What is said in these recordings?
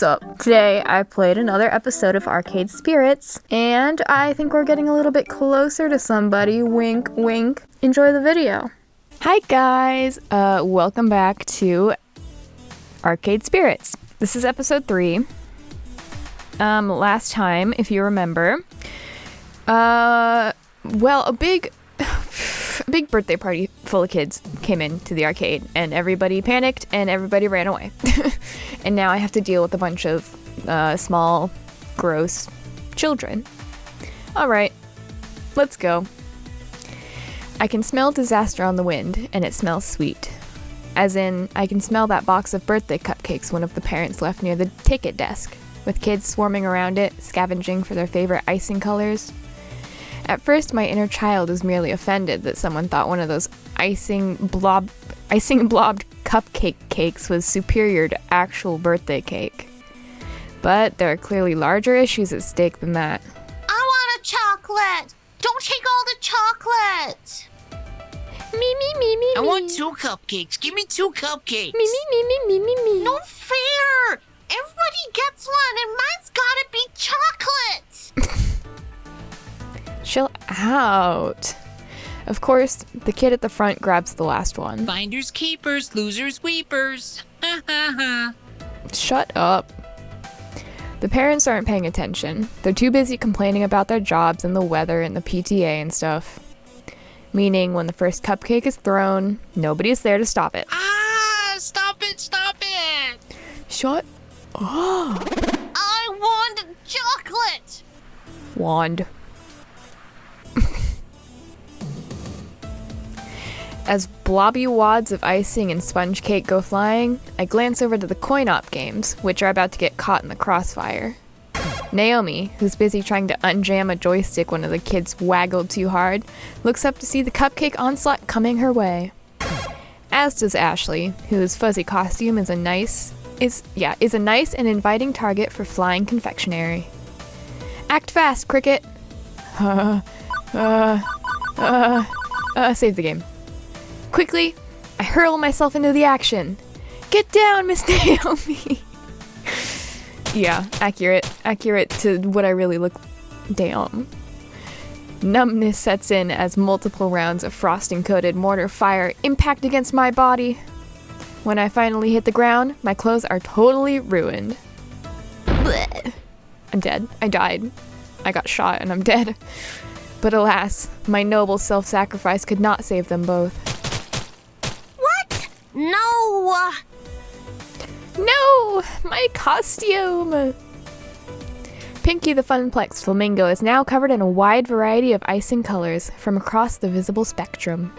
What's up? Today I played another episode of Arcade Spirits, and I think we're getting a little bit closer to somebody. Wink, wink. Enjoy the video. Hi guys, welcome back to Arcade Spirits. This is episode 3. Last time, if you remember, a big birthday party full of kids came into the arcade, and everybody panicked and everybody ran away. And now I have to deal with a bunch of small, gross children. Alright, let's go. I can smell disaster on the wind, and it smells sweet. As in, I can smell that box of birthday cupcakes one of the parents left near the ticket desk, with kids swarming around it, scavenging for their favorite icing colors. At first, my inner child is merely offended that someone thought one of those icing blobbed cupcake cakes was superior to actual birthday cake. But there are clearly larger issues at stake than that. I want a chocolate! Don't take all the chocolate! Me. I want 2 cupcakes. Give me 2 cupcakes. Me. No fair! Everybody gets one and mine's gotta be chocolate! Chill out. Of course, the kid at the front grabs the last one. Finders keepers, losers weepers. Ha ha ha. Shut up. The parents aren't paying attention. They're too busy complaining about their jobs and the weather and the PTA and stuff. Meaning, when the first cupcake is thrown, nobody's there to stop it. Ah! Stop it! Stop it! Shut up. I want chocolate! Wand. As blobby wads of icing and sponge cake go flying, I glance over to the coin-op games, which are about to get caught in the crossfire. Naomi, who's busy trying to unjam a joystick one of the kids waggled too hard, looks up to see the cupcake onslaught coming her way. As does Ashley, whose fuzzy costume is a nice and inviting target for flying confectionery. Act fast, Cricket! Save the game. Quickly, I hurl myself into the action. Get down, Miss Naomi! Yeah, accurate to what I really look. Damn. Numbness sets in as multiple rounds of frosting-coated mortar fire impact against my body. When I finally hit the ground, my clothes are totally ruined. Blech. I'm dead. I died. I got shot and I'm dead. But alas, my noble self-sacrifice could not save them both. What? No! No! My costume! Pinky the Funplex flamingo is now covered in a wide variety of icing colors from across the visible spectrum.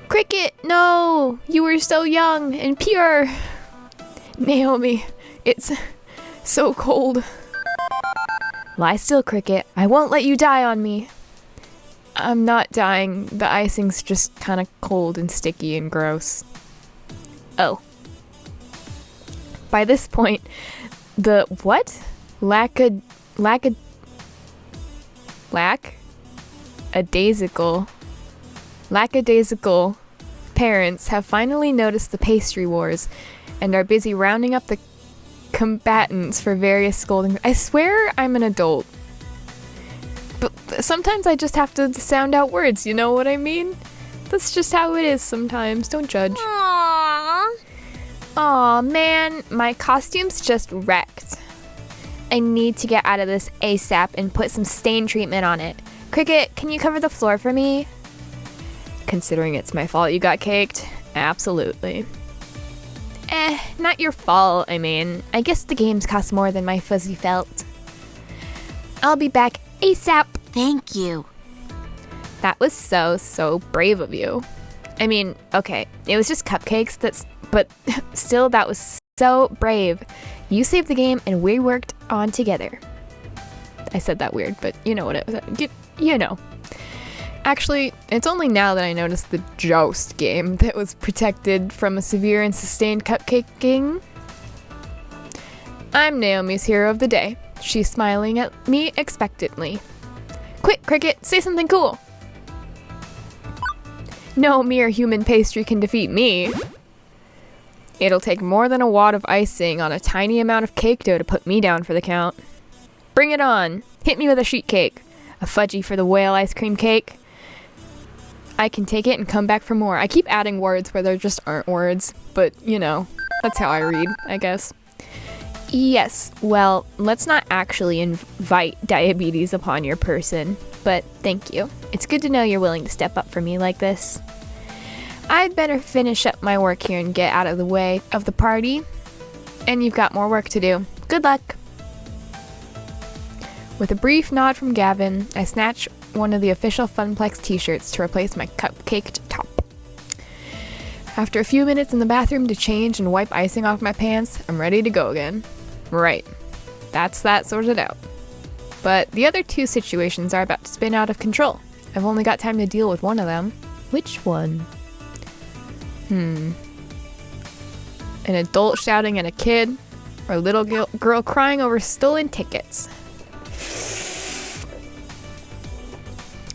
Cricket, no! You were so young and pure! Naomi, it's so cold. Lie still, Cricket. I won't let you die on me. I'm not dying. The icing's just kind of cold and sticky and gross. Oh. By this point, the what? Lackadaisical parents have finally noticed the pastry wars and are busy rounding up the combatants for various scoldings. I swear I'm an adult. But sometimes I just have to sound out words, you know what I mean? That's just how it is sometimes. Don't judge. Aww. Aw, man, my costume's just wrecked. I need to get out of this ASAP and put some stain treatment on it. Cricket, can you cover the floor for me? Considering it's my fault you got caked, absolutely. Not your fault, I mean. I guess the games cost more than my fuzzy felt. I'll be back ASAP. Thank you. That was so brave of you. I mean, okay, it was just cupcakes, but still, that was so brave. You saved the game and we worked on together. I said that weird, but you know what it was. You know. Actually, it's only now that I noticed the Joust game that was protected from a severe and sustained cupcaking. I'm Naomi's hero of the day. She's smiling at me expectantly. Quick, Cricket, say something cool. No mere human pastry can defeat me. It'll take more than a wad of icing on a tiny amount of cake dough to put me down for the count. Bring it on. Hit me with a sheet cake. A fudgy for the whale ice cream cake. I can take it and come back for more. I keep adding words where there just aren't words, but, you know, that's how I read, I guess. Yes, well, let's not actually invite diabetes upon your person, but thank you. It's good to know you're willing to step up for me like this. I'd better finish up my work here and get out of the way of the party, and you've got more work to do. Good luck. With a brief nod from Gavin, I snatch one of the official Funplex t-shirts to replace my cupcaked top. After a few minutes in the bathroom to change and wipe icing off my pants, I'm ready to go again. Right. That's that sorted out. But the other two situations are about to spin out of control. I've only got time to deal with one of them. Which one? An adult shouting at a kid, or a little girl crying over stolen tickets.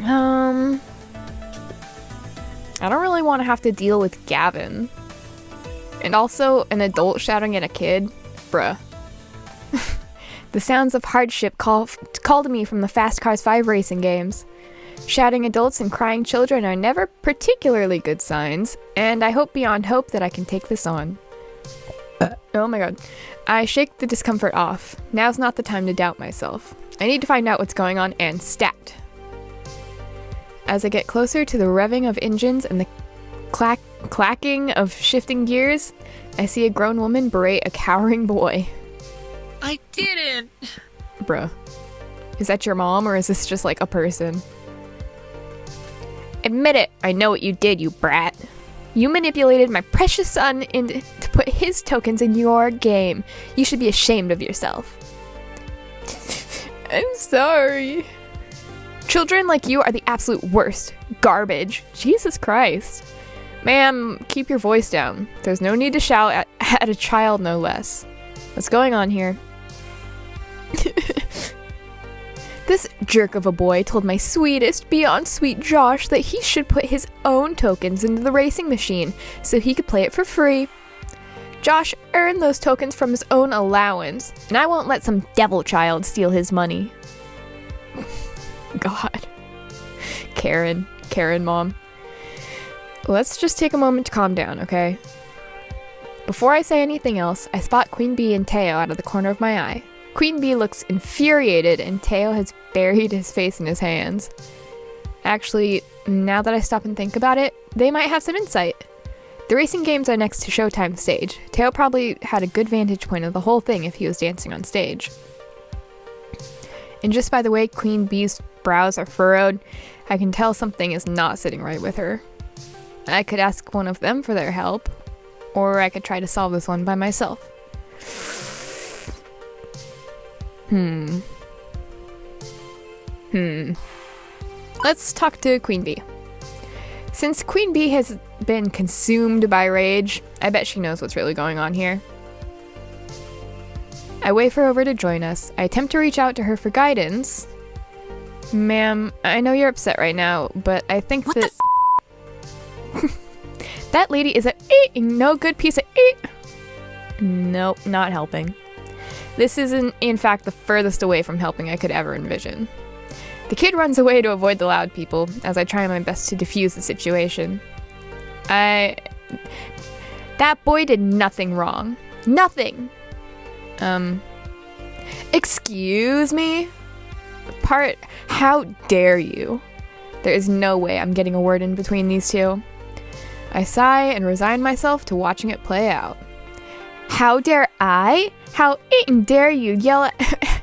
I don't really want to have to deal with Gavin. And also, an adult shouting at a kid? Bruh. The sounds of hardship call to me from the Fast Cars 5 racing games. Shouting adults and crying children are never particularly good signs, and I hope beyond hope that I can take this on. Oh my god. I shake the discomfort off. Now's not the time to doubt myself. I need to find out what's going on and stat. As I get closer to the revving of engines and the clacking of shifting gears, I see a grown woman berate a cowering boy. I didn't. Bruh. Is that your mom, or is this just like a person? Admit it, I know what you did, you brat. You manipulated my precious son to put his tokens in your game. You should be ashamed of yourself. I'm sorry. Children like you are the absolute worst. Garbage. Jesus Christ. Ma'am, keep your voice down. There's no need to shout at a child, no less. What's going on here? This jerk of a boy told my sweetest, beyond sweet Josh that he should put his own tokens into the racing machine so he could play it for free. Josh earned those tokens from his own allowance, and I won't let some devil child steal his money. God. Karen mom. Let's just take a moment to calm down, okay? Before I say anything else, I spot Queen Bee and Teo out of the corner of my eye. Queen Bee looks infuriated and Teo has buried his face in his hands. Actually, now that I stop and think about it, they might have some insight. The racing games are next to Showtime stage. Teo probably had a good vantage point of the whole thing if he was dancing on stage. And just by the way Queen Bee's brows are furrowed, I can tell something is not sitting right with her. I could ask one of them for their help, or I could try to solve this one by myself. Let's talk to Queen Bee. Since Queen Bee has been consumed by rage, I bet she knows what's really going on here. I wave her over to join us. I attempt to reach out to her for guidance. Ma'am, I know you're upset right now, but I think that... That lady is a no good piece of... Nope, not helping. This is in fact the furthest away from helping I could ever envision. The kid runs away to avoid the loud people, as I try my best to defuse the situation. That boy did nothing wrong. Nothing! Excuse me? How dare you? There is no way I'm getting a word in between these two. I sigh and resign myself to watching it play out. How dare I? How dare you yell at...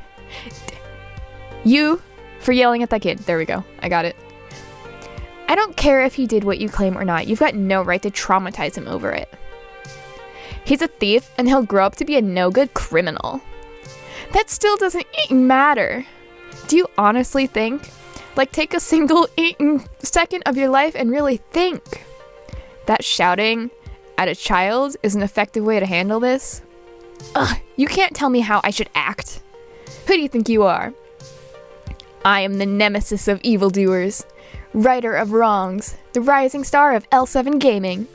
You for yelling at that kid. There we go. I got it. I don't care if he did what you claim or not. You've got no right to traumatize him over it. He's a thief and he'll grow up to be a no-good criminal. That still doesn't matter. Do you honestly think? Like, take a single second of your life and really think. That shouting at a child is an effective way to handle this? Ugh, you can't tell me how I should act. Who do you think you are? I am the nemesis of evildoers, righter of wrongs, the rising star of L7 gaming.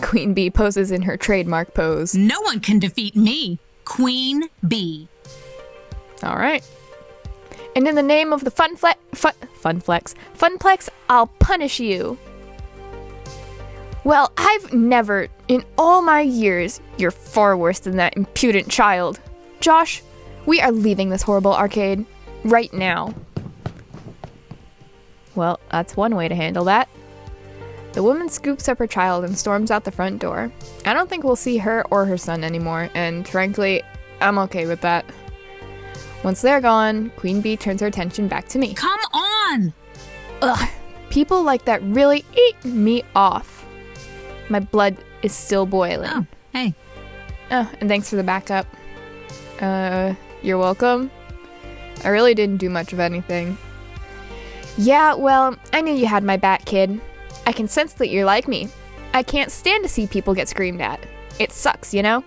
Queen Bee poses in her trademark pose. No one can defeat me, Queen Bee. All right. And in the name of the Funplex, I'll punish you. Well, I've never, in all my years, you're far worse than that impudent child. Josh, we are leaving this horrible arcade right now. Well, that's one way to handle that. The woman scoops up her child and storms out the front door. I don't think we'll see her or her son anymore, and frankly, I'm okay with that. Once they're gone, Queen Bee turns her attention back to me. Come on! Ugh, people like that really eat me off. My blood is still boiling. Oh, hey. Oh, and thanks for the backup. You're welcome. I really didn't do much of anything. Yeah, well, I knew you had my back, kid. I can sense that you're like me. I can't stand to see people get screamed at. It sucks, you know?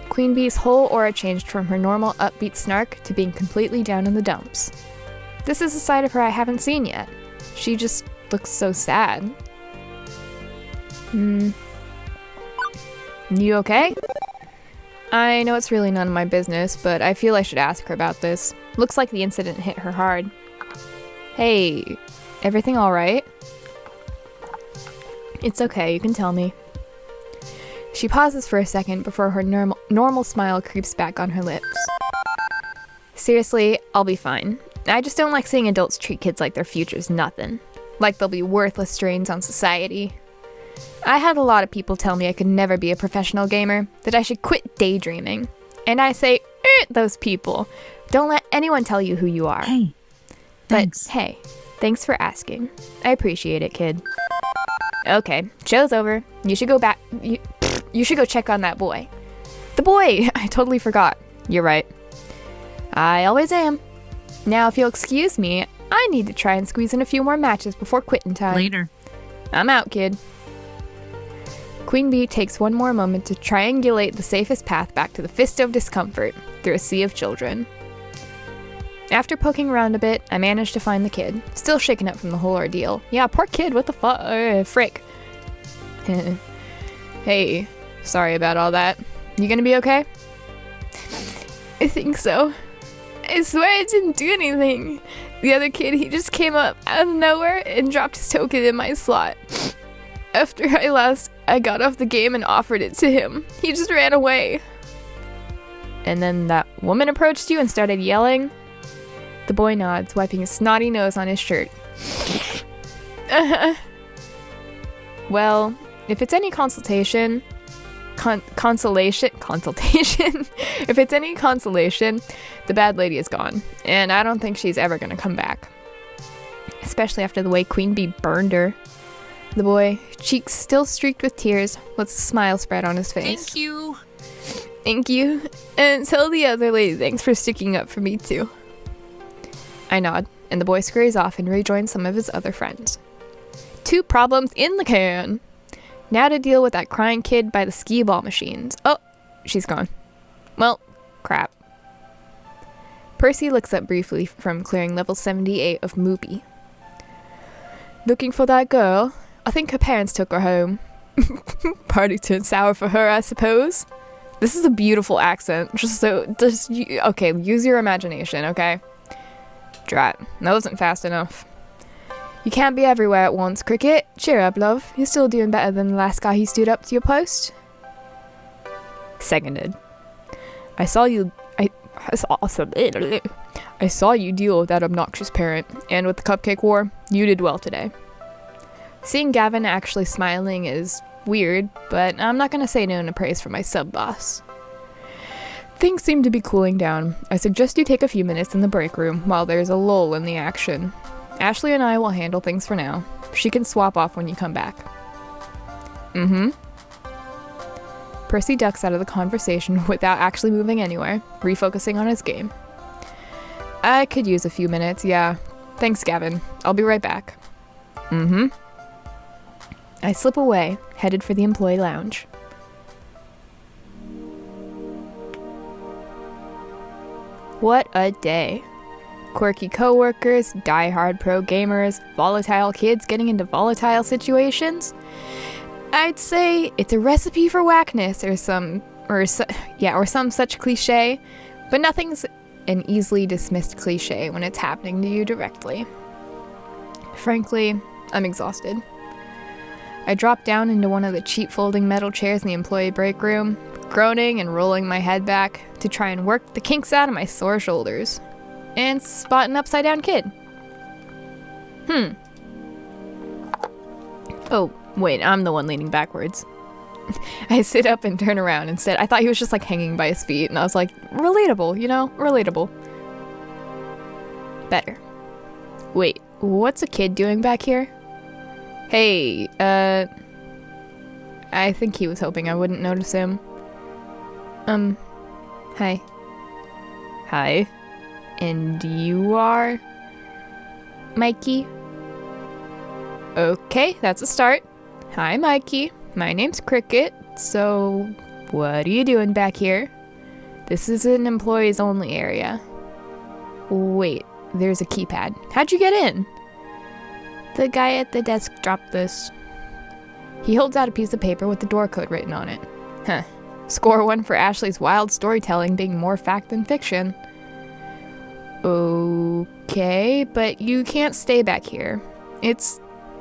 Queen Bee's whole aura changed from her normal upbeat snark to being completely down in the dumps. This is a side of her I haven't seen yet. She just looks so sad. You okay? I know it's really none of my business, but I feel I should ask her about this. Looks like the incident hit her hard. Hey, everything alright? It's okay, you can tell me. She pauses for a second before her normal smile creeps back on her lips. Seriously, I'll be fine. I just don't like seeing adults treat kids like their future's nothing. Like they'll be worthless strains on society. I had a lot of people tell me I could never be a professional gamer, that I should quit daydreaming. And I say, those people. Don't let anyone tell you who you are. Hey, thanks. But hey, thanks for asking. I appreciate it, kid. Okay, show's over. You should go back. You should go check on that boy. The boy! I totally forgot. You're right. I always am. Now, if you'll excuse me, I need to try and squeeze in a few more matches before quitting time. Later. I'm out, kid. Queen Bee takes one more moment to triangulate the safest path back to the Fist of Discomfort through a sea of children. After poking around a bit, I managed to find the kid, still shaken up from the whole ordeal. Yeah, poor kid, what the frick. Hey, sorry about all that. You gonna be okay? I think so. I swear I didn't do anything. The other kid, he just came up out of nowhere and dropped his token in my slot. After I lost, I got off the game and offered it to him. He just ran away. And then that woman approached you and started yelling? The boy nods, wiping his snotty nose on his shirt. Well, if it's any consultation, if it's any consolation, the bad lady is gone, and I don't think she's ever gonna come back. Especially after the way Queen Bee burned her. The boy, cheeks still streaked with tears, lets a smile spread on his face. Thank you. Thank you. And tell the other lady thanks for sticking up for me too. I nod, and the boy scurries off and rejoins some of his other friends. 2 problems in the can. Now to deal with that crying kid by the skee ball machines. Oh, she's gone. Well, crap. Percy looks up briefly from clearing level 78 of Moopy. Looking for that girl? I think her parents took her home. Party turned sour for her, I suppose. This is a beautiful accent. Okay, use your imagination, okay? Drat. That wasn't fast enough. You can't be everywhere at once, Cricket. Cheer up, love. You're still doing better than the last guy who stood up to your post. Seconded. I saw you deal with that obnoxious parent, and with the cupcake war, you did well today. Seeing Gavin actually smiling is weird, but I'm not gonna say no to praise for my sub-boss. Things seem to be cooling down. I suggest you take a few minutes in the break room while there's a lull in the action. Ashley and I will handle things for now. She can swap off when you come back. Percy ducks out of the conversation without actually moving anywhere, refocusing on his game. I could use a few minutes, yeah. Thanks, Gavin. I'll be right back. I slip away, headed for the employee lounge. What a day. Quirky coworkers, die-hard pro gamers, volatile kids getting into volatile situations. I'd say it's a recipe for whackness or some such cliche, but nothing's an easily dismissed cliche when it's happening to you directly. Frankly, I'm exhausted. I dropped down into one of the cheap folding metal chairs in the employee break room, groaning and rolling my head back to try and work the kinks out of my sore shoulders, and spot an upside down kid. Oh, wait, I'm the one leaning backwards. I sit up and turn around instead. I thought he was just like hanging by his feet, and I was like, relatable, relatable. Better. Wait, what's a kid doing back here? Hey, I think he was hoping I wouldn't notice him. Hi. Hi. And you are? Mikey? Okay, that's a start. Hi, Mikey. My name's Cricket, so what are you doing back here? This is an employees only area. Wait, there's a keypad. How'd you get in? The guy at the desk dropped this. He holds out a piece of paper with the door code written on it. Huh. Score 1 for Ashley's wild storytelling being more fact than fiction. Okay, but you can't stay back here.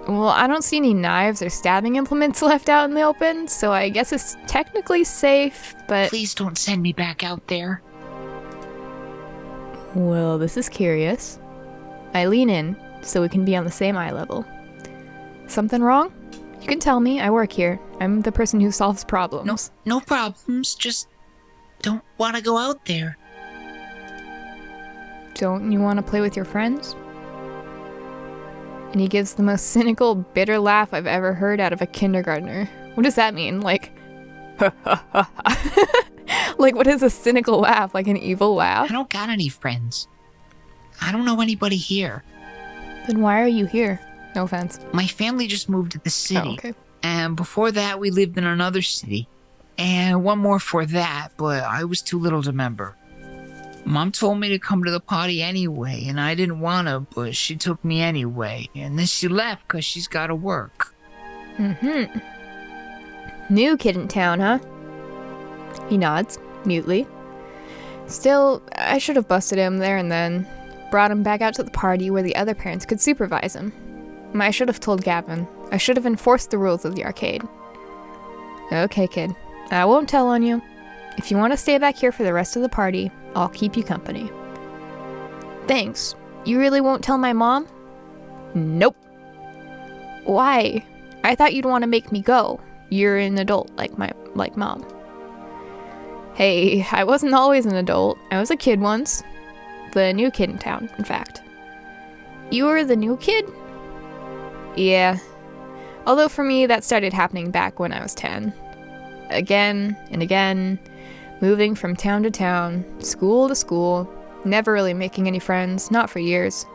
I don't see any knives or stabbing implements left out in the open, so I guess it's technically safe, but... Please don't send me back out there. Well, this is curious. I lean in, so we can be on the same eye level. Something wrong? You can tell me, I work here. I'm the person who solves problems. No problems, just don't want to go out there. Don't you want to play with your friends? And he gives the most cynical, bitter laugh I've ever heard out of a kindergartner. What does that mean? Like, ha ha ha ha. Like, what is a cynical laugh? Like an evil laugh? I don't got any friends. I don't know anybody here. Then why are you here? No offense. My family just moved to the city. Oh, okay. And before that, we lived in another city. And one more for that, but I was too little to remember. Mom told me to come to the party anyway, and I didn't want to, but she took me anyway. And then she left because she's got to work. New kid in town, huh? He nods, mutely. Still, I should have busted him there and then. Brought him back out to the party where the other parents could supervise him. I should have told Gavin. I should have enforced the rules of the arcade. Okay, kid. I won't tell on you. If you want to stay back here for the rest of the party, I'll keep you company. Thanks. You really won't tell my mom? Nope. Why? I thought you'd want to make me go. You're an adult like mom. Hey, I wasn't always an adult. I was a kid once. The new kid in town, in fact. You were the new kid? Yeah. Although for me, that started happening back when I was 10. Again and again, moving from town to town, school to school, never really making any friends, not for years.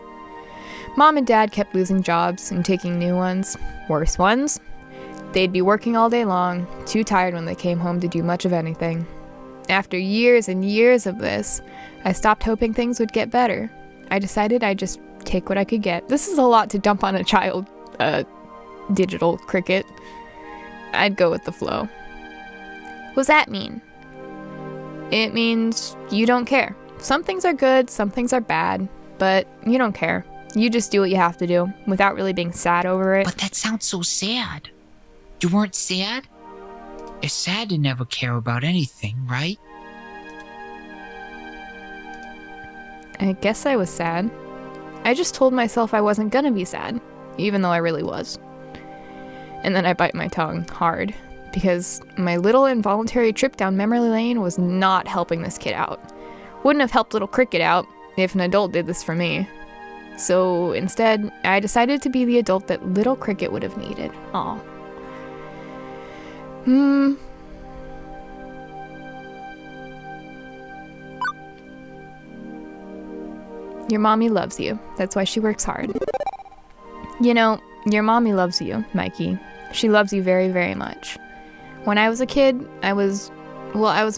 Mom and Dad kept losing jobs and taking new ones, worse ones. They'd be working all day long, too tired when they came home to do much of anything. After years and years of this, I stopped hoping things would get better. I decided I'd just take what I could get. This is a lot to dump on a child, digital Cricket. I'd go with the flow. What's that mean? It means you don't care. Some things are good, some things are bad, but you don't care. You just do what you have to do, without really being sad over it. But that sounds so sad. You weren't sad? It's sad to never care about anything, right? I guess I was sad. I just told myself I wasn't gonna be sad, even though I really was. And then I bite my tongue hard, because my little involuntary trip down memory lane was not helping this kid out. Wouldn't have helped little Cricket out if an adult did this for me. So instead, I decided to be the adult that little Cricket would have needed. Aw. Your mommy loves you. That's why she works hard. You know, your mommy loves you, Mikey. She loves you very, very much. When I was a kid, I was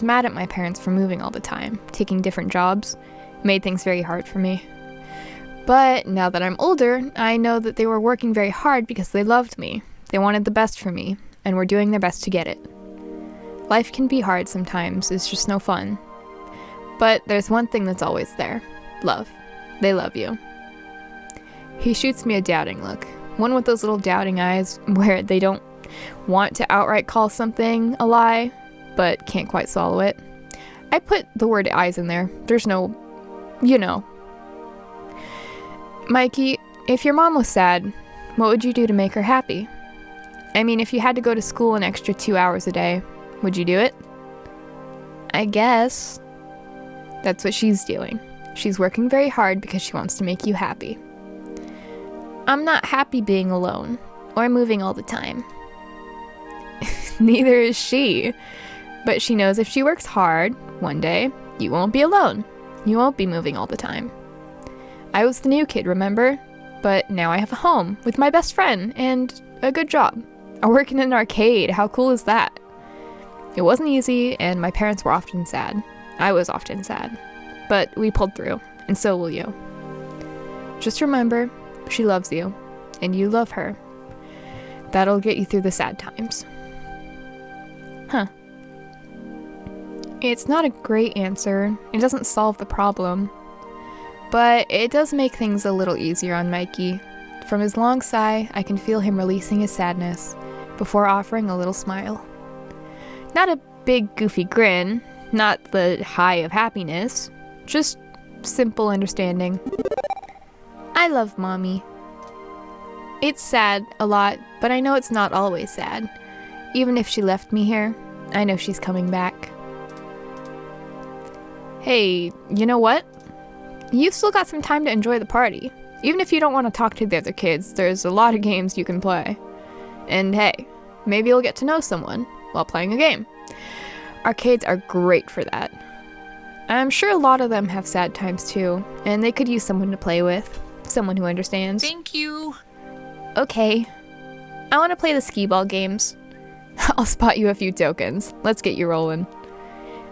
mad at my parents for moving all the time, taking different jobs. It made things very hard for me. But now that I'm older, I know that they were working very hard because they loved me. They wanted the best for me. and we're doing their best to get it. Life can be hard sometimes, it's just no fun. But there's one thing that's always there. Love. They love you. He shoots me a doubting look. One with those little doubting eyes where they don't want to outright call something a lie, but can't quite swallow it. I put the word eyes in there. There's no, you know. Mikey, if your mom was sad, what would you do to make her happy? I mean, if you had to go to school an extra 2 hours a day, would you do it? I guess. That's what she's doing. She's working very hard because she wants to make you happy. I'm not happy being alone or moving all the time. Neither is she. But she knows if she works hard, one day, you won't be alone. You won't be moving all the time. I was the new kid, remember? But now I have a home with my best friend and a good job. I work in an arcade. How cool is that? It wasn't easy, and my parents were often sad. I was often sad. But we pulled through, and so will you. Just remember, she loves you, and you love her. That'll get you through the sad times. Huh. It's not a great answer. It doesn't solve the problem. But it does make things a little easier on Mikey. From his long sigh, I can feel him releasing his sadness before offering a little smile. Not a big goofy grin, not the high of happiness, just simple understanding. I love Mommy. It's sad a lot, but I know it's not always sad. Even if she left me here, I know she's coming back. Hey, you know what? You've still got some time to enjoy the party. Even if you don't want to talk to the other kids, there's a lot of games you can play. And hey, maybe you'll get to know someone while playing a game. Arcades are great for that. I'm sure a lot of them have sad times too, and they could use someone to play with. Someone who understands. Thank you. Okay. I want to play the skee-ball games. I'll spot you a few tokens. Let's get you rolling.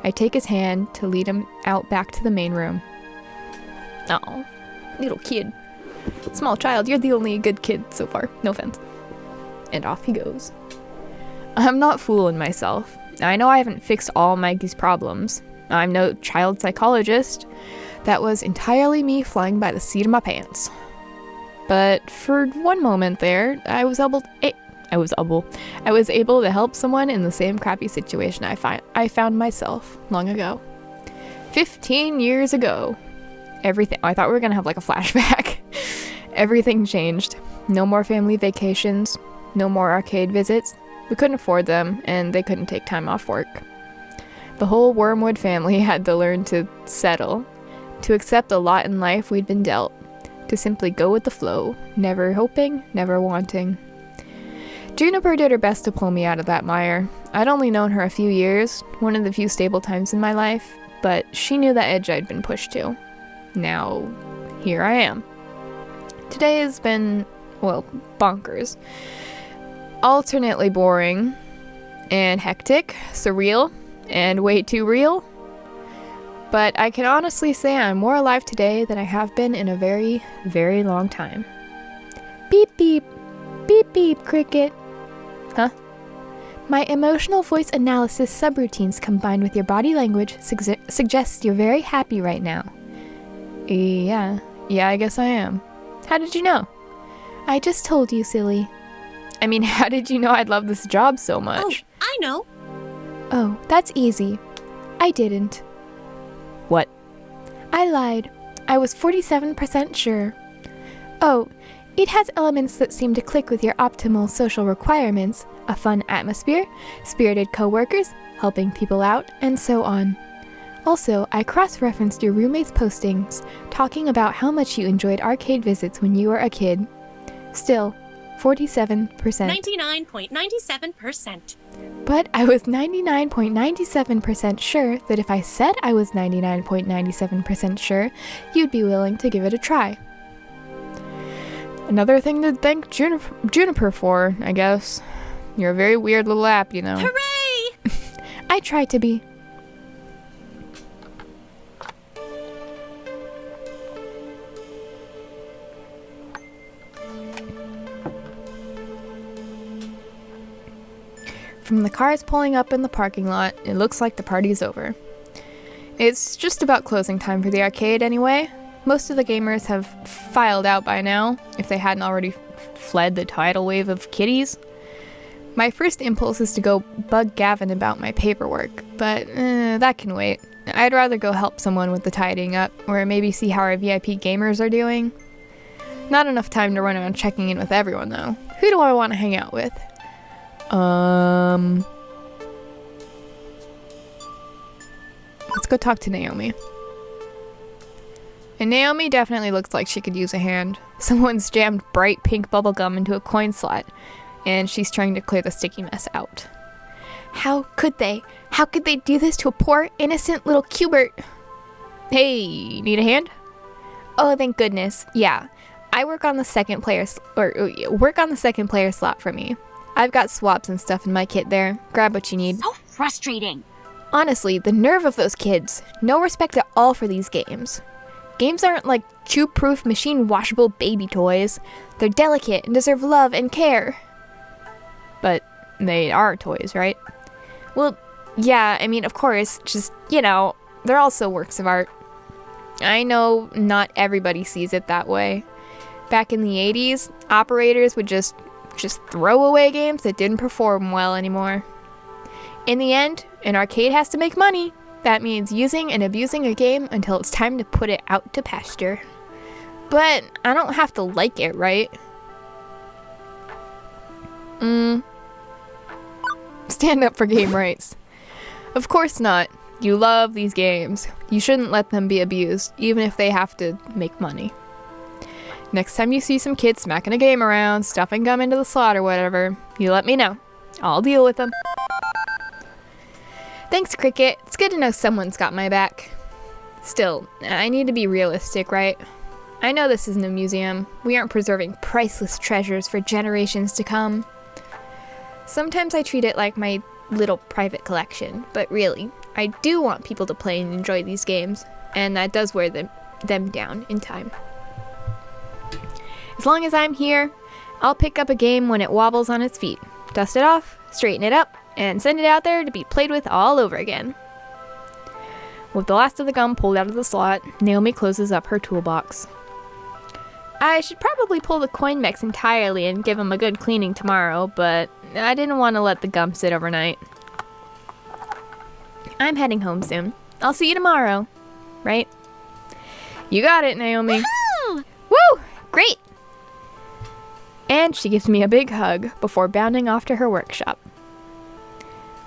I take his hand to lead him out back to the main room. Oh, little kid. Small child, you're the only good kid so far. No offense. And off he goes. I'm not fooling myself. I know I haven't fixed all Mikey's problems. I'm no child psychologist. That was entirely me flying by the seat of my pants. But for one moment there, I was able to help someone in the same crappy situation I found myself long ago. 15 years ago. I thought we were gonna have like a flashback. Everything changed. No more family vacations. No more arcade visits. We couldn't afford them, and they couldn't take time off work. The whole Wormwood family had to learn to settle, to accept a lot in life we'd been dealt, to simply go with the flow, never hoping, never wanting. Juniper did her best to pull me out of that mire. I'd only known her a few years, one of the few stable times in my life, but she knew the edge I'd been pushed to. Now, here I am. Today has been, well, bonkers. Alternately boring, and hectic, surreal, and way too real. But I can honestly say I'm more alive today than I have been in a very, very long time. Beep beep, beep beep, Cricket. Huh? My emotional voice analysis subroutines combined with your body language suggests you're very happy right now. Yeah, I guess I am. How did you know? I just told you, silly. I mean, how did you know I'd love this job so much? Oh, I know. Oh, that's easy. I didn't. What? I lied. I was 47% sure. Oh, it has elements that seem to click with your optimal social requirements, a fun atmosphere, spirited coworkers, helping people out, and so on. Also, I cross-referenced your roommate's postings, talking about how much you enjoyed arcade visits when you were a kid. Still, 47%. 99.97%. But I was 99.97% sure that if I said I was 99.97% sure, you'd be willing to give it a try. Another thing to thank Juniper for, I guess. You're a very weird little app, you know. Hooray! I try to be. From the cars pulling up in the parking lot, it looks like the party's over. It's just about closing time for the arcade anyway. Most of the gamers have filed out by now, if they hadn't already fled the tidal wave of kiddies. My first impulse is to go bug Gavin about my paperwork, but that can wait. I'd rather go help someone with the tidying up, or maybe see how our VIP gamers are doing. Not enough time to run around checking in with everyone, though. Who do I want to hang out with? Let's go talk to Naomi. And Naomi definitely looks like she could use a hand. Someone's jammed bright pink bubblegum into a coin slot, and she's trying to clear the sticky mess out. How could they? How could they do this to a poor, innocent little Cubert? Hey, need a hand? Oh, thank goodness. Yeah, I work on the second player slot for me. I've got swaps and stuff in my kit there. Grab what you need. So frustrating. Honestly, the nerve of those kids. No respect at all for these games. Games aren't like chew-proof, machine-washable baby toys. They're delicate and deserve love and care. But they are toys, right? Well, yeah, I mean, of course, just, they're also works of art. I know not everybody sees it that way. Back in the 80s, operators would just throw away games that didn't perform well anymore. In the end, an arcade has to make money. That means using and abusing a game until it's time to put it out to pasture. But I don't have to like it, right? Stand up for game rights. Of course not. You love these games. You shouldn't let them be abused, even if they have to make money. Next time you see some kids smacking a game around, stuffing gum into the slot or whatever, you let me know. I'll deal with them. Thanks, Cricket. It's good to know someone's got my back. Still, I need to be realistic, right? I know this isn't a museum. We aren't preserving priceless treasures for generations to come. Sometimes I treat it like my little private collection, but really, I do want people to play and enjoy these games, and that does wear them down in time. As long as I'm here, I'll pick up a game when it wobbles on its feet, dust it off, straighten it up, and send it out there to be played with all over again. With the last of the gum pulled out of the slot, Naomi closes up her toolbox. I should probably pull the coin mix entirely and give him a good cleaning tomorrow, but I didn't want to let the gum sit overnight. I'm heading home soon. I'll see you tomorrow, right? You got it, Naomi. Woohoo! Woo! Great! And she gives me a big hug before bounding off to her workshop.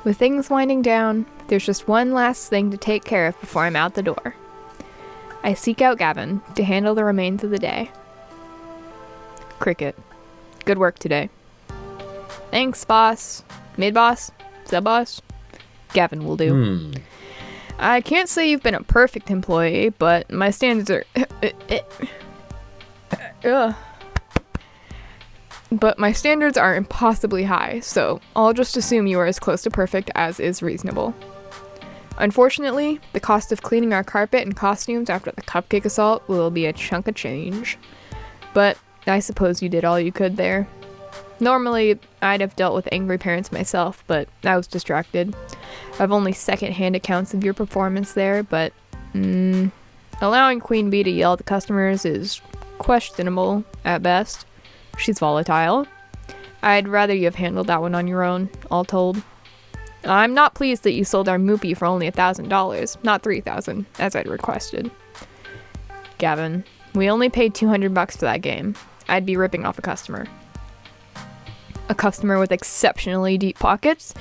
With things winding down, there's just one last thing to take care of before I'm out the door. I seek out Gavin to handle the remains of the day. Cricket. Good work today. Thanks, boss. Mid-boss? Sub-boss? Gavin will do. I can't say you've been a perfect employee, but my standards are... But my standards are impossibly high, so I'll just assume you are as close to perfect as is reasonable. Unfortunately, the cost of cleaning our carpet and costumes after the cupcake assault will be a chunk of change. But I suppose you did all you could there. Normally, I'd have dealt with angry parents myself, but I was distracted. I've only second-hand accounts of your performance there, but allowing Queen Bee to yell at the customers is questionable at best. She's volatile. I'd rather you have handled that one on your own, all told. I'm not pleased that you sold our Moopy for only $1,000, not $3,000, as I'd requested. Gavin, we only paid $200 for that game. I'd be ripping off a customer. A customer with exceptionally deep pockets,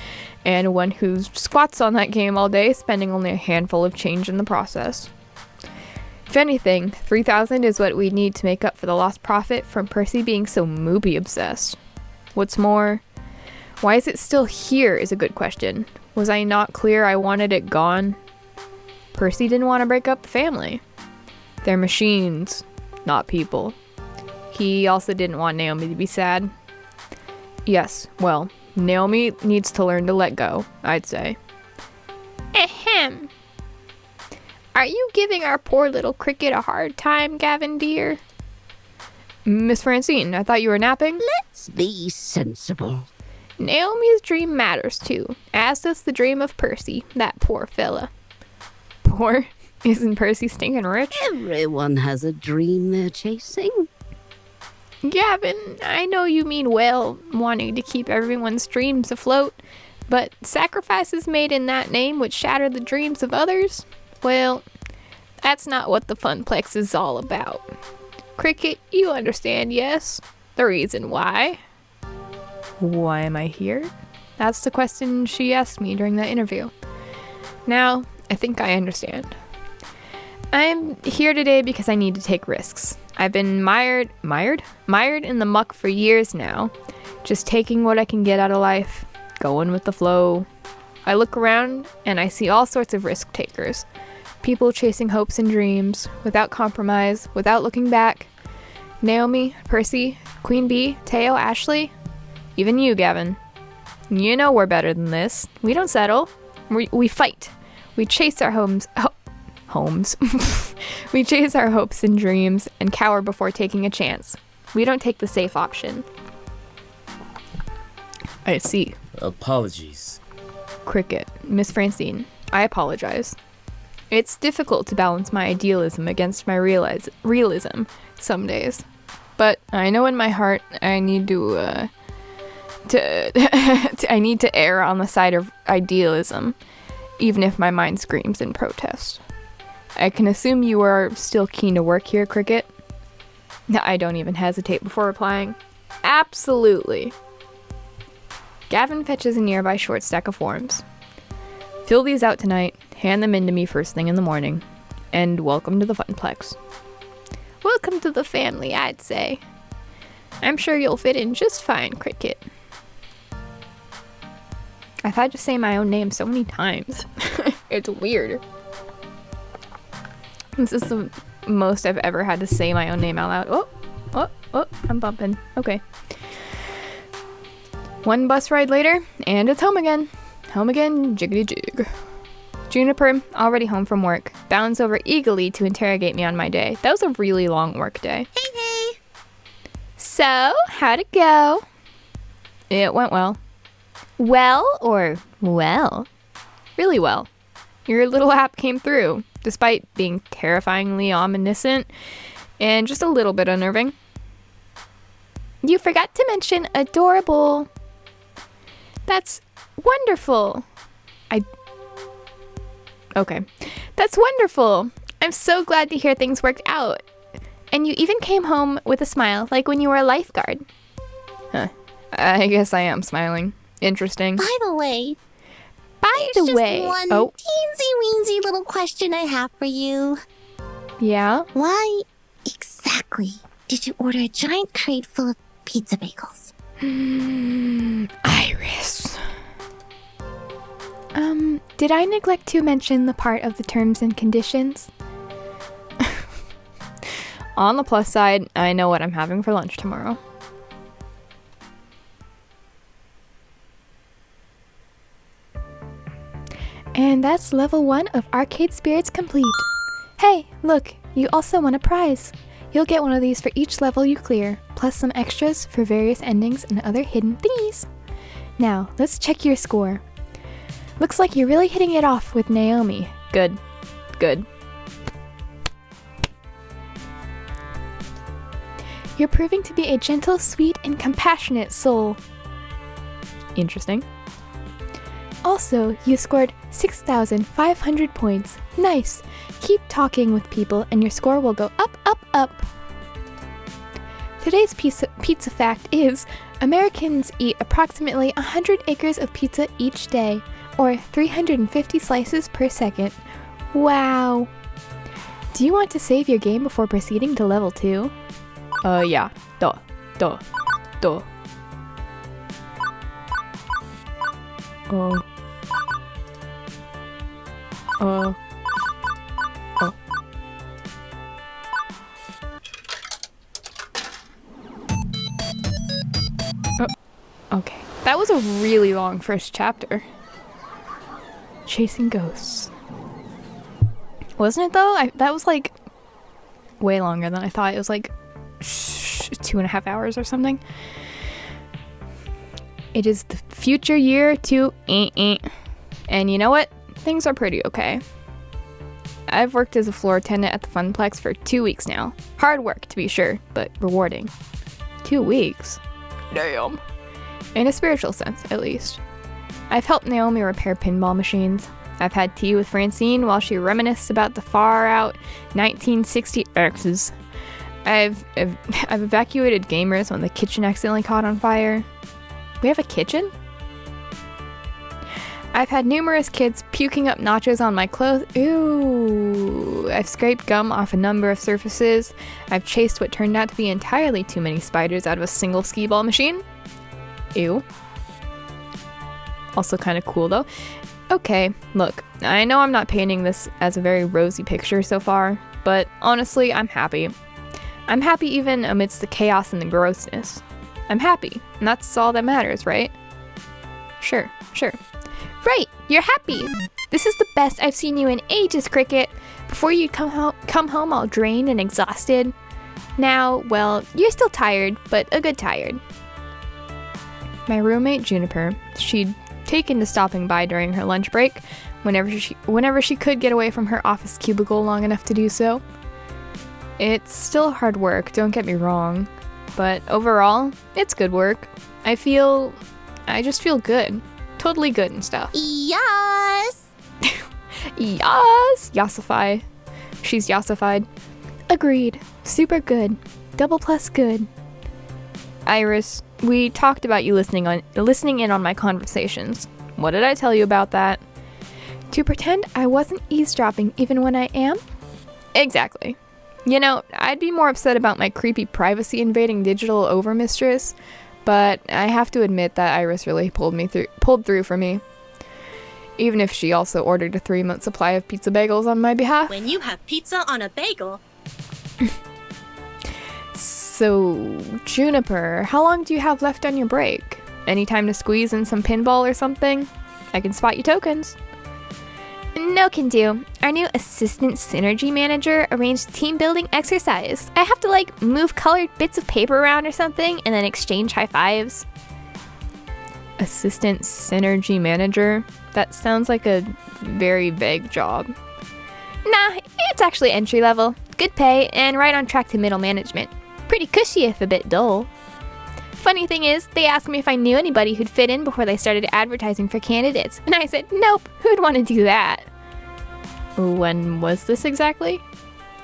and one who squats on that game all day, spending only a handful of change in the process. If anything, $3,000 is what we need to make up for the lost profit from Percy being so Moopy obsessed. What's more, why is it still here is a good question. Was I not clear I wanted it gone? Percy didn't want to break up the family. They're machines, not people. He also didn't want Naomi to be sad. Yes, well, Naomi needs to learn to let go, I'd say. Ahem. Are you giving our poor little Cricket a hard time, Gavin dear? Miss Francine, I thought you were napping? Let's be sensible. Naomi's dream matters too, as does the dream of Percy, that poor fella. Poor? Isn't Percy stinking rich? Everyone has a dream they're chasing. Gavin, I know you mean well, wanting to keep everyone's dreams afloat, but sacrifices made in that name would shatter the dreams of others? Well, that's not what the Funplex is all about. Cricket, you understand, yes? The reason why. Why am I here? That's the question she asked me during that interview. Now, I think I understand. I'm here today because I need to take risks. I've been mired in the muck for years now. Just taking what I can get out of life, going with the flow. I look around and I see all sorts of risk takers. People chasing hopes and dreams, without compromise, without looking back. Naomi, Percy, Queen Bee, Teo, Ashley, even you, Gavin. You know we're better than this. We don't settle. We fight. We chase our homes. We chase our hopes and dreams and cower before taking a chance. We don't take the safe option. I see. Apologies. Cricket. Miss Francine, I apologize. It's difficult to balance my idealism against my realism some days. But I know in my heart I need to I need to err on the side of idealism, even if my mind screams in protest. I can assume you are still keen to work here, Cricket? I don't even hesitate before replying. Absolutely. Gavin fetches a nearby short stack of forms. Fill these out tonight, hand them in to me first thing in the morning, and welcome to the Funplex. Welcome to the family, I'd say. I'm sure you'll fit in just fine, Cricket. I've had to say my own name so many times. It's weird. This is the most I've ever had to say my own name out loud. Oh, I'm bumping. Okay. One bus ride later, and it's home again. Home again, jiggity jig. Juniper, already home from work, bounds over eagerly to interrogate me on my day. That was a really long work day. Hey. So, how'd it go? It went well. Well or well? Really well. Your little app came through, despite being terrifyingly omniscient and just a little bit unnerving. You forgot to mention adorable. That's wonderful. Okay. That's wonderful. I'm so glad to hear things worked out. And you even came home with a smile, like when you were a lifeguard. Huh. I guess I am smiling. Interesting. By the way, There's just one teensy-weensy little question I have for you. Yeah? Why exactly did you order a giant crate full of pizza bagels? Iris. Did I neglect to mention the part of the terms and conditions? On the plus side, I know what I'm having for lunch tomorrow. And that's level 1 of Arcade Spirits complete. Hey, look, you also won a prize. You'll get one of these for each level you clear, plus some extras for various endings and other hidden thingies. Now, let's check your score. Looks like you're really hitting it off with Naomi. Good. You're proving to be a gentle, sweet, and compassionate soul. Interesting. Also, you scored 6,500 points. Nice. Keep talking with people and your score will go up, up, up. Today's pizza fact is Americans eat approximately 100 acres of pizza each day, or 350 slices per second. Wow. Do you want to save your game before proceeding to level 2? Yeah. Duh. Okay. That was a really long first chapter. Chasing ghosts. Wasn't it though? That was like way longer than I thought. It was like 2.5 hours or something. It is the future year to and you know what? Things are pretty okay. I've worked as a floor attendant at the Funplex for 2 weeks now. Hard work, to be sure, but rewarding. 2 weeks? Damn. In a spiritual sense, at least. I've helped Naomi repair pinball machines. I've had tea with Francine while she reminisced about the far-out 1960 X's. I've evacuated gamers when the kitchen accidentally caught on fire. We have a kitchen? I've had numerous kids puking up nachos on my clothes. Ooh. I've scraped gum off a number of surfaces. I've chased what turned out to be entirely too many spiders out of a single skee-ball machine. Ew. Also kind of cool though. Okay, look, I know I'm not painting this as a very rosy picture so far, but honestly, I'm happy. I'm happy even amidst the chaos and the grossness. I'm happy, and that's all that matters, right? Sure. Right, you're happy. This is the best I've seen you in ages, Cricket. Before you'd come home all drained and exhausted. Now, well, you're still tired, but a good tired. My roommate, Juniper, she'd taken to stopping by during her lunch break whenever she could get away from her office cubicle long enough to do so. It's still hard work, don't get me wrong, but overall, it's good work. I just feel good. Totally good and stuff. Yes! Yes! Yassify. She's yassified. Agreed. Super good. Double plus good. Iris, we talked about you listening in on my conversations. What did I tell you about that? To pretend I wasn't eavesdropping even when I am? Exactly. You know, I'd be more upset about my creepy privacy invading digital overmistress, but I have to admit that Iris really pulled through for me. Even if she also ordered a 3-month supply of pizza bagels on my behalf. When you have pizza on a bagel. So, Juniper, how long do you have left on your break? Any time to squeeze in some pinball or something? I can spot you tokens. No can do. Our new assistant synergy manager arranged a team building exercise. I have to move colored bits of paper around or something and then exchange high fives. Assistant synergy manager? That sounds like a very vague job. Nah, it's actually entry level. Good pay and right on track to middle management. Pretty cushy if a bit dull. Funny thing is, they asked me if I knew anybody who'd fit in before they started advertising for candidates, and I said, nope, who'd want to do that? When was this exactly?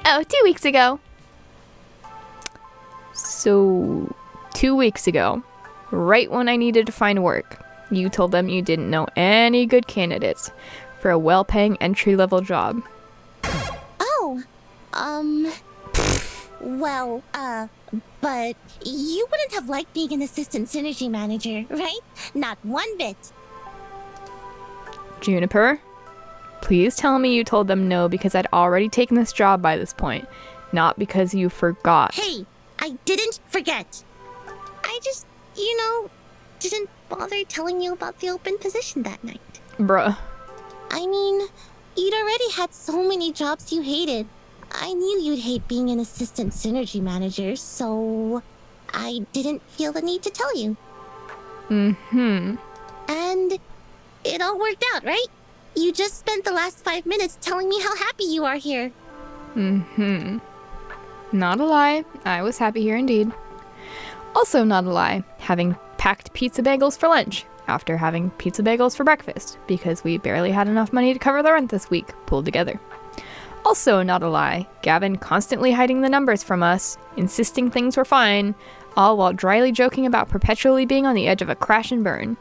Oh, 2 weeks ago. So, 2 weeks ago, right when I needed to find work, you told them you didn't know any good candidates for a well-paying entry-level job. Oh, well, but you wouldn't have liked being an assistant synergy manager, right? Not one bit. Juniper, please tell me you told them no because I'd already taken this job by this point, not because you forgot. Hey, I didn't forget. I just, didn't bother telling you about the open position that night. Bruh. I mean, you'd already had so many jobs you hated. I knew you'd hate being an assistant synergy manager, so I didn't feel the need to tell you. Mm-hmm. And it all worked out, right? You just spent the last 5 minutes telling me how happy you are here. Mm-hmm. Not a lie. I was happy here indeed. Also not a lie, having packed pizza bagels for lunch after having pizza bagels for breakfast because we barely had enough money to cover the rent this week, pulled together. Also not a lie, Gavin constantly hiding the numbers from us, insisting things were fine, all while dryly joking about perpetually being on the edge of a crash and burn.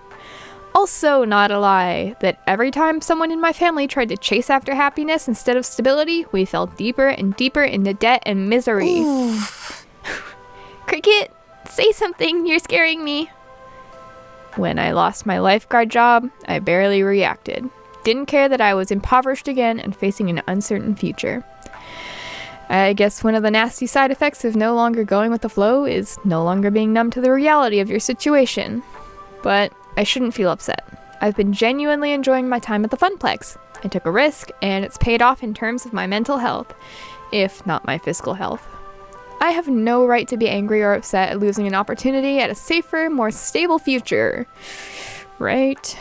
Also not a lie, that every time someone in my family tried to chase after happiness instead of stability, we fell deeper and deeper into debt and misery. Cricket, say something, you're scaring me. When I lost my lifeguard job, I barely reacted. Didn't care that I was impoverished again and facing an uncertain future. I guess one of the nasty side effects of no longer going with the flow is no longer being numb to the reality of your situation. But I shouldn't feel upset. I've been genuinely enjoying my time at the Funplex. I took a risk, and it's paid off in terms of my mental health, if not my physical health. I have no right to be angry or upset at losing an opportunity at a safer, more stable future. Right?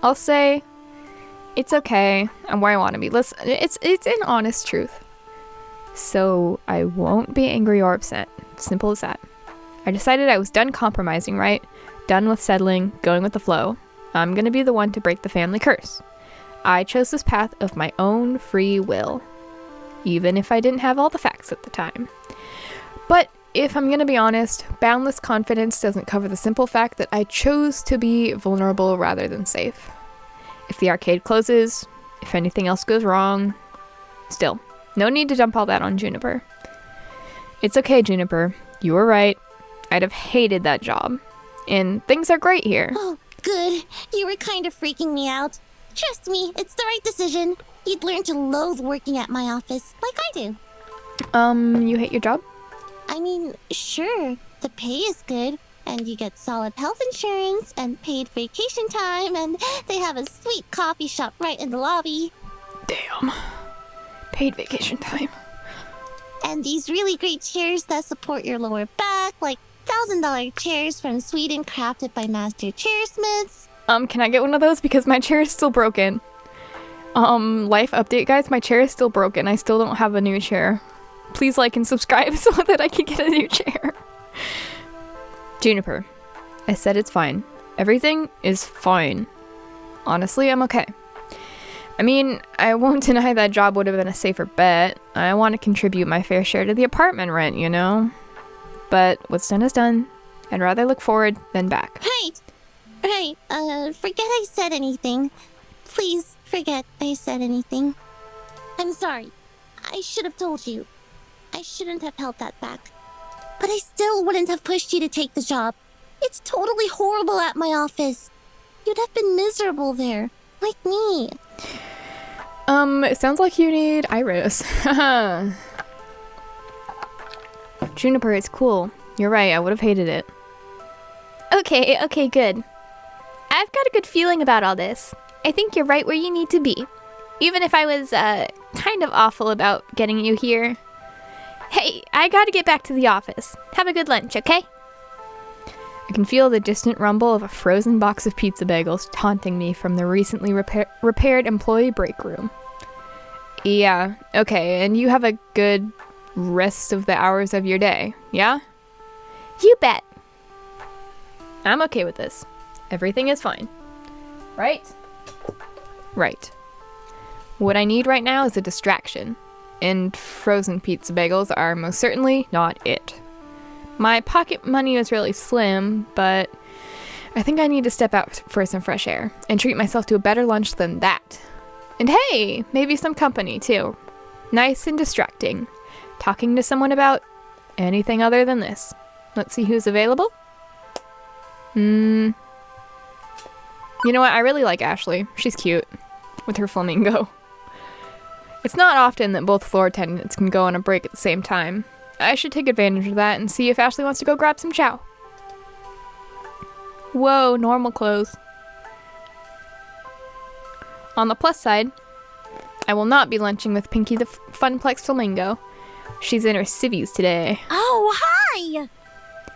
I'll say it's okay. I'm where I want to be. Listen, it's an honest truth. So I won't be angry or upset. Simple as that. I decided I was done compromising, right? Done with settling, going with the flow. I'm gonna be the one to break the family curse. I chose this path of my own free will, even if I didn't have all the facts at the time. But if I'm gonna be honest, boundless confidence doesn't cover the simple fact that I chose to be vulnerable rather than safe. If the arcade closes, if anything else goes wrong, still, no need to dump all that on Juniper. It's okay, Juniper. You were right. I'd have hated that job. And things are great here. Oh, good. You were kind of freaking me out. Trust me, it's the right decision. You'd learn to loathe working at my office, like I do. You hate your job? I mean, sure, the pay is good, and you get solid health insurance, and paid vacation time, and they have a sweet coffee shop right in the lobby. Damn. Paid vacation time. And these really great chairs that support your lower back, like $1,000 chairs from Sweden crafted by master chairsmiths. Can I get one of those? Because my chair is still broken. Life update, guys. My chair is still broken. I still don't have a new chair. Please like and subscribe so that I can get a new chair. Juniper, I said it's fine. Everything is fine. Honestly, I'm okay. I mean, I won't deny that job would have been a safer bet. I want to contribute my fair share to the apartment rent, you know? But what's done is done. I'd rather look forward than back. Right. Forget I said anything. Please forget I said anything. I'm sorry. I should have told you. I shouldn't have held that back. But I still wouldn't have pushed you to take the job. It's totally horrible at my office. You'd have been miserable there, like me. It sounds like you need Iris. Juniper, it's cool. You're right, I would have hated it. Okay, good. I've got a good feeling about all this. I think you're right where you need to be. Even if I was, kind of awful about getting you here. Hey, I gotta get back to the office. Have a good lunch, okay? I can feel the distant rumble of a frozen box of pizza bagels taunting me from the recently repaired employee break room. Yeah, okay, and you have a good rest of the hours of your day, yeah? You bet. I'm okay with this. Everything is fine. Right? Right. What I need right now is a distraction, and frozen pizza bagels are most certainly not it. My pocket money is really slim, but I think I need to step out for some fresh air and treat myself to a better lunch than that. And hey, maybe some company too. Nice and distracting. Talking to someone about anything other than this. Let's see who's available. You know what? I really like Ashley. She's cute with her flamingo. It's not often that both floor attendants can go on a break at the same time. I should take advantage of that and see if Ashley wants to go grab some chow. Whoa, normal clothes. On the plus side, I will not be lunching with Pinky the Funplex flamingo. She's in her civvies today. Oh, hi!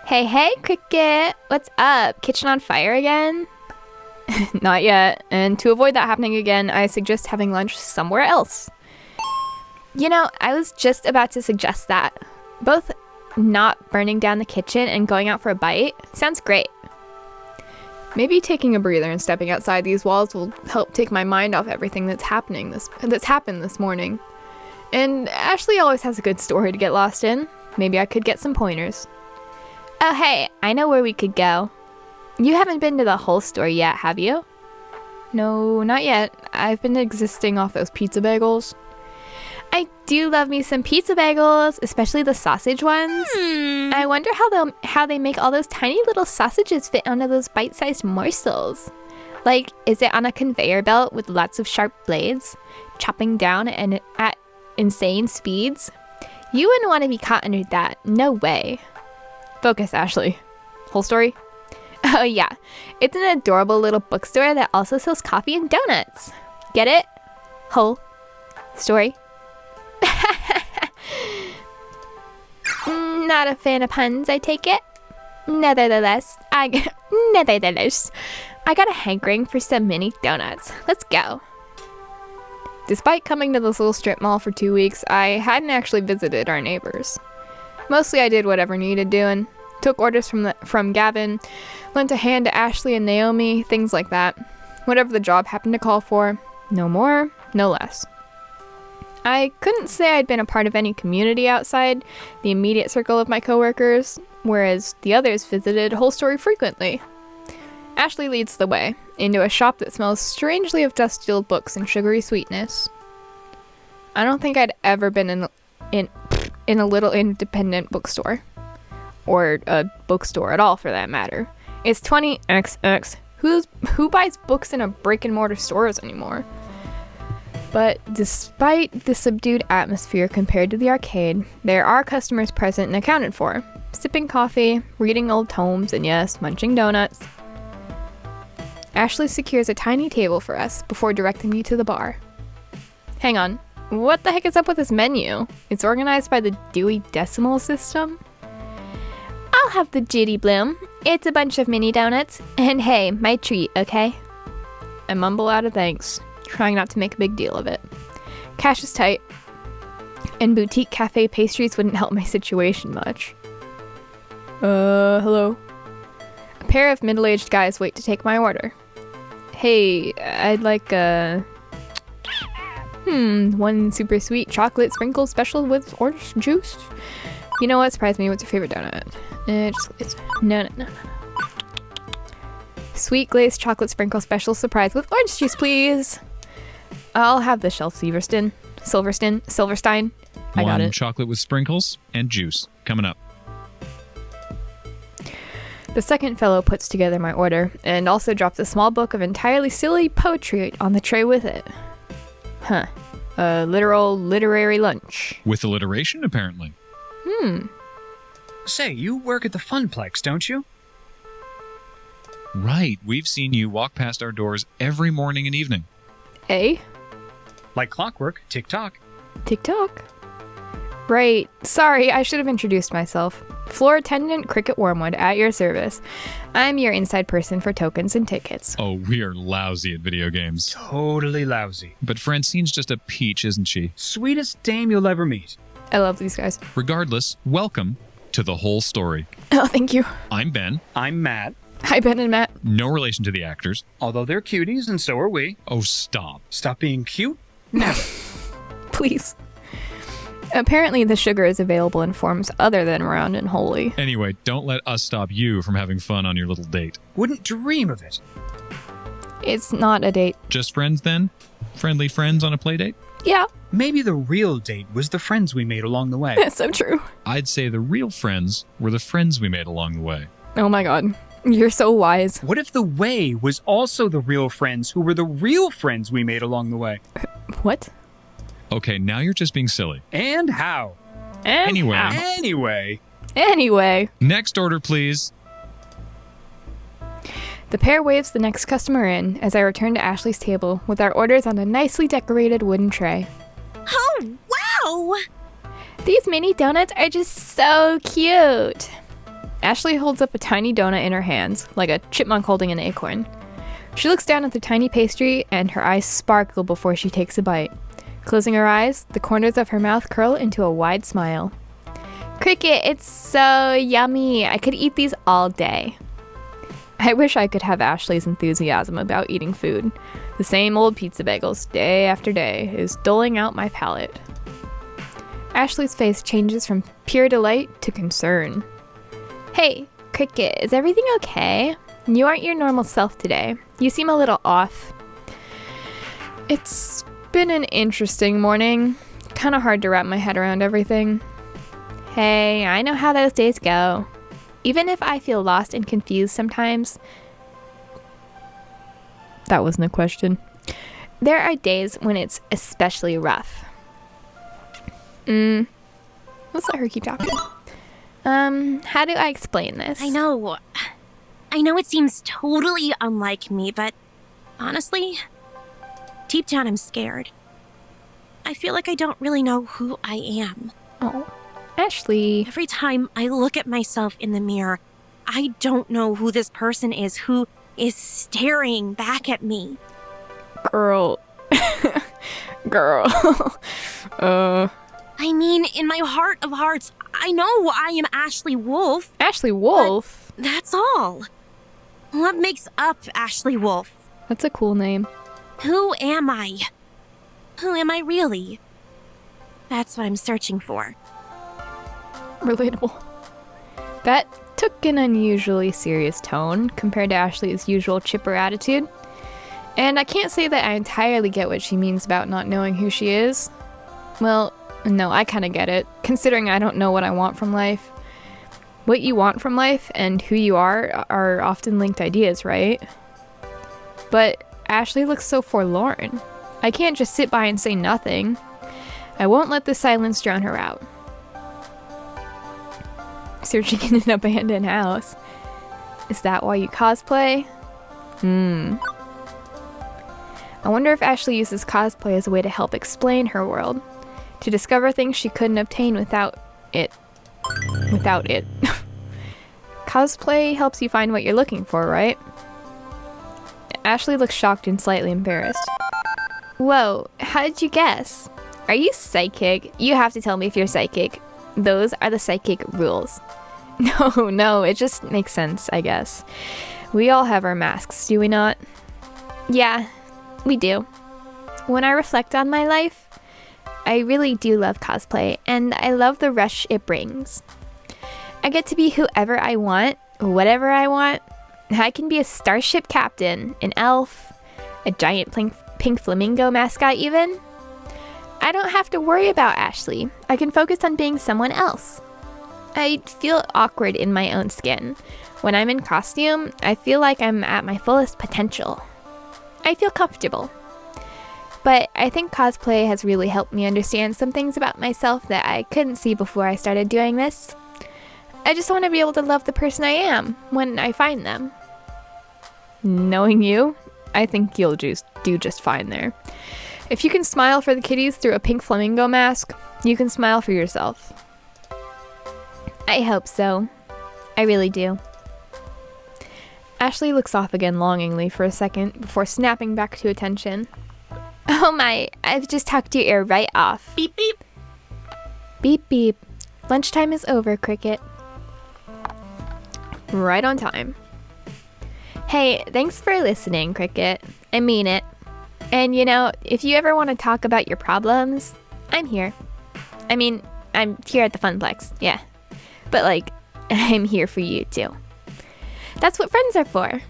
Hey, Cricket. What's up? Kitchen on fire again? Not yet. And to avoid that happening again, I suggest having lunch somewhere else. You know, I was just about to suggest that. Both not burning down the kitchen and going out for a bite sounds great. Maybe taking a breather and stepping outside these walls will help take my mind off everything that's happened this morning. And Ashley always has a good story to get lost in. Maybe I could get some pointers. Oh, hey, I know where we could go. You haven't been to the whole store yet, have you? No, not yet. I've been existing off those pizza bagels. I do love me some pizza bagels, especially the sausage ones. I wonder how they make all those tiny little sausages fit onto those bite-sized morsels. Like, is it on a conveyor belt with lots of sharp blades, chopping down and at insane speeds? You wouldn't want to be caught under that. No way. Focus, Ashley. Whole story? Oh yeah, it's an adorable little bookstore that also sells coffee and donuts. Get it? Whole story. Not a fan of puns, I take it. Nevertheless, I got a hankering for some mini donuts. Let's go. Despite coming to this little strip mall for 2 weeks, I hadn't actually visited our neighbors. Mostly I did whatever needed doing. Took orders from Gavin, lent a hand to Ashley and Naomi, things like that. Whatever the job happened to call for. No more, no less. I couldn't say I'd been a part of any community outside the immediate circle of my coworkers, whereas the others visited Whole Story frequently. Ashley leads the way, into a shop that smells strangely of dust-sealed books and sugary sweetness. I don't think I'd ever been in a little independent bookstore. Or a bookstore at all, for that matter. It's 20XX. Who buys books in a brick-and-mortar stores anymore? But despite the subdued atmosphere compared to the arcade, there are customers present and accounted for, sipping coffee, reading old tomes, and yes, munching donuts. Ashley secures a tiny table for us before directing me to the bar. Hang on, what the heck is up with this menu? It's organized by the Dewey Decimal System? I'll have the Jitty Bloom. It's a bunch of mini donuts, and hey, my treat, okay? I mumble out a thanks, trying not to make a big deal of it. Cash is tight, and boutique cafe pastries wouldn't help my situation much. Hello? A pair of middle-aged guys wait to take my order. Hey, I'd like one super sweet chocolate sprinkle special with orange juice. You know what? Surprise me. What's your favorite donut? No. Sweet glazed chocolate sprinkle special surprise with orange juice, please. I'll have the Shelf Silverstein. I got it. One chocolate with sprinkles and juice. Coming up. The second fellow puts together my order and also drops a small book of entirely silly poetry on the tray with it. Huh. A literary lunch. With alliteration, apparently. Say, you work at the Funplex, don't you? Right. We've seen you walk past our doors every morning and evening. Eh? Like clockwork, tick-tock. TikTok? Right. Sorry, I should have introduced myself. Floor attendant CricketWormwood at your service. I'm your inside person for tokens and tickets. Oh, we are lousy at video games. Totally lousy. But Francine's just a peach, isn't she? Sweetest dame you'll ever meet. I love these guys. Regardless, welcome to The Whole Story. Oh, thank you. I'm Ben. I'm Matt. Hi, Ben and Matt. No relation to the actors. Although they're cuties, and so are we. Oh, stop. Stop being cute? Never. Please. Apparently, the sugar is available in forms other than round and holy. Anyway, don't let us stop you from having fun on your little date. Wouldn't dream of it. It's not a date. Just friends, then? Friendly friends on a play date? Yeah, Maybe the real date was the friends we made along the way. that's so true. I'd say the real friends were the friends we made along the way. Oh my god. You're so wise. What if the way was also the real friends who were the real friends we made along the way? What? Okay, now you're just being silly. And how? And Anyway. how? Anyway. Next order, please. The pair waves the next customer in as I return to Ashley's table with our orders on a nicely decorated wooden tray. Oh, wow! These mini donuts are just so cute. Ashley holds up a tiny donut in her hands, like a chipmunk holding an acorn. She looks down at the tiny pastry and her eyes sparkle before she takes a bite. Closing her eyes, the corners of her mouth curl into a wide smile. Cricket, it's so yummy. I could eat these all day. I wish I could have Ashley's enthusiasm about eating food. The same old pizza bagels, day after day, is doling out my palate. Ashley's face changes from pure delight to concern. Hey, Cricket, is everything okay? You aren't your normal self today. You seem a little off. It's been an interesting morning. Kind of hard to wrap my head around everything. Hey, I know how those days go. Even if I feel lost and confused sometimes. That wasn't a question. There are days when it's especially rough. Let's let her keep talking. How do I explain this? I know it seems totally unlike me, but honestly, deep down I'm scared. I feel like I don't really know who I am. Oh, Ashley. Every time I look at myself in the mirror, I don't know who this person is who is staring back at me. Girl. Girl. I mean, in my heart of hearts, I know I am Ashley Wolf. Ashley Wolf? That's all. What makes up Ashley Wolf? That's a cool name. Who am I? Who am I really? That's what I'm searching for. Relatable. That took an unusually serious tone compared to Ashley's usual chipper attitude. And I can't say that I entirely get what she means about not knowing who she is. Well, no, I kind of get it, considering I don't know what I want from life. What you want from life and who you are often linked ideas, right? But Ashley looks so forlorn. I can't just sit by and say nothing. I won't let the silence drown her out. Searching in an abandoned house. Is that why you cosplay? I wonder if Ashley uses cosplay as a way to help explain her world. To discover things she couldn't obtain without it. Cosplay helps you find what you're looking for, right? Ashley looks shocked and slightly embarrassed. Whoa, how did you guess? Are you psychic? You have to tell me if you're psychic. Those are the psychic rules. No, it just makes sense, I guess. We all have our masks, do we not? Yeah, we do. When I reflect on my life, I really do love cosplay, and I love the rush it brings. I get to be whoever I want, whatever I want. I can be a starship captain, an elf, a giant pink flamingo mascot even. I don't have to worry about Ashley. I can focus on being someone else. I feel awkward in my own skin. When I'm in costume, I feel like I'm at my fullest potential. I feel comfortable. But I think cosplay has really helped me understand some things about myself that I couldn't see before I started doing this. I just want to be able to love the person I am when I find them. Knowing you, I think you'll do just fine there. If you can smile for the kitties through a pink flamingo mask, you can smile for yourself. I hope so. I really do. Ashley looks off again longingly for a second before snapping back to attention. Oh my, I've just talked your ear right off. Beep, beep. Beep, beep. Lunchtime is over, Cricket. Right on time. Hey, thanks for listening, Cricket. I mean it. And you know, if you ever want to talk about your problems, I'm here. I mean, I'm here at the Funplex, yeah. But like, I'm here for you too. That's what friends are for.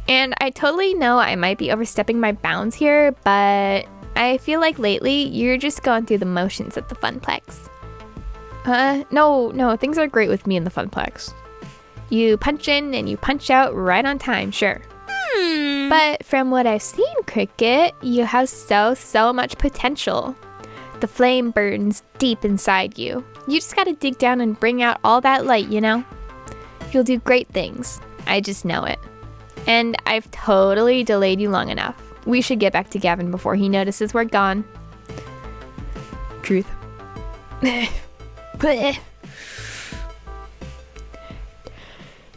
And I totally know I might be overstepping my bounds here, but I feel like lately you're just going through the motions at the Funplex. No, things are great with me in the Funplex. You punch in and you punch out right on time, sure. But from what I've seen, Cricket, you have so much potential. The flame burns deep inside you. You just gotta dig down and bring out all that light, you know? You'll do great things. I just know it. And I've totally delayed you long enough. We should get back to Gavin before he notices we're gone. Truth.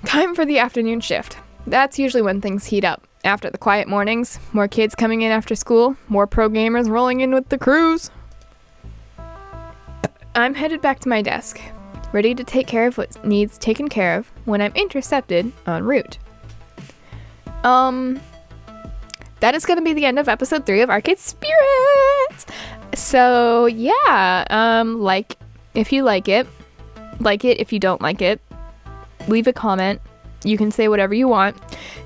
Time for the afternoon shift. That's usually when things heat up. After the quiet mornings, more kids coming in after school, more pro gamers rolling in with the crews. I'm headed back to my desk, ready to take care of what needs taken care of when I'm intercepted en route. That is going to be the end of episode 3 of Arcade Spirits. So, yeah, like if you like it if you don't like it, leave a comment. You can say whatever you want.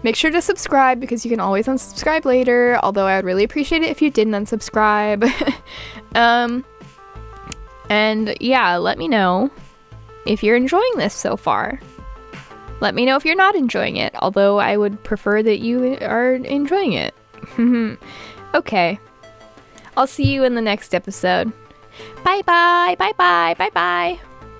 Make sure to subscribe because you can always unsubscribe later, although I would really appreciate it if you didn't unsubscribe. And yeah, let me know if you're enjoying this so far. Let me know if you're not enjoying it, although I would prefer that you are enjoying it. Okay. I'll see you in the next episode. Bye bye, bye bye, bye bye.